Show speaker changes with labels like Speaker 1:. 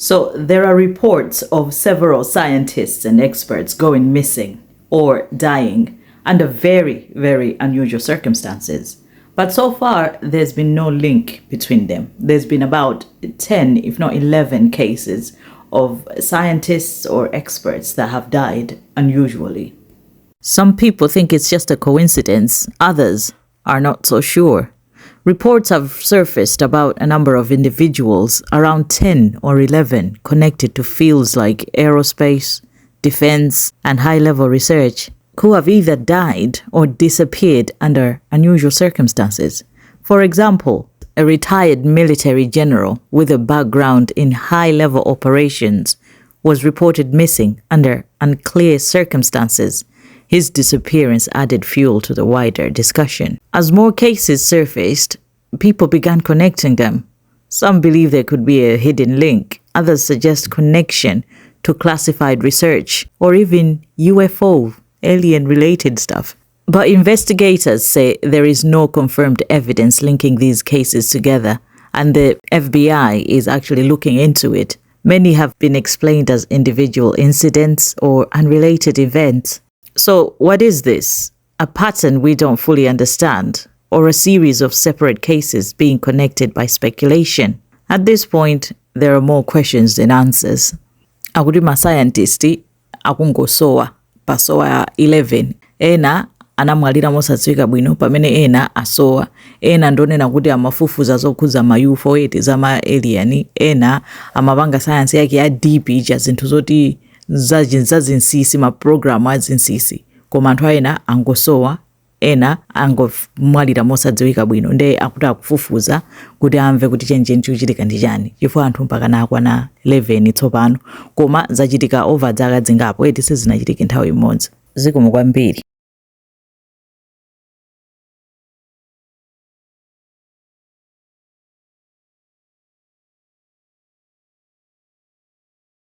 Speaker 1: So there are reports of several scientists and experts going missing or dying under very, very unusual circumstances. But so far, there's been no link between them. There's been about 10, if not 11 cases of scientists or experts that have died unusually. Some people think it's just a coincidence. Others are not so sure. Reports have surfaced about a number of individuals, around 10 or 11, connected to fields like aerospace, defense, and high-level research, who have either died or disappeared under unusual circumstances. For example, a retired military general with a background in high-level operations was reported missing under unclear circumstances. His disappearance added fuel to the wider discussion. As more cases surfaced, people began connecting them. Some believe there could be a hidden link. Others suggest connection to classified research or even UFO, alien-related stuff. But investigators say there is no confirmed evidence linking these cases together, and the FBI is actually looking into it. Many have been explained as individual incidents or unrelated events. So what is this? A pattern we don't fully understand, or a series of separate cases being connected by speculation? At this point, there are more questions than answers. Akudi ma scientisti akungosowa pasowa 11 ena anamwalira mosatsika bwino pamene ena asowa ena ndonena kuti amafufuza zokhuza ma UFO eti zama alien ena amapanga science yake ya deep ija zinthu zoti zazinsisi ma program azinsisi koma anthu ena angosowa ena angomwalira mosadziwika bwino nde akuti akufufuza kuti amve kuti chenjeni chikuchitika ndi chani chifukwa anthu mpaka nakwana 11 tsopano koma zachitika over dzaka zingapo eti sizinachitike nthawi imodzi. Zikomo kwambiri.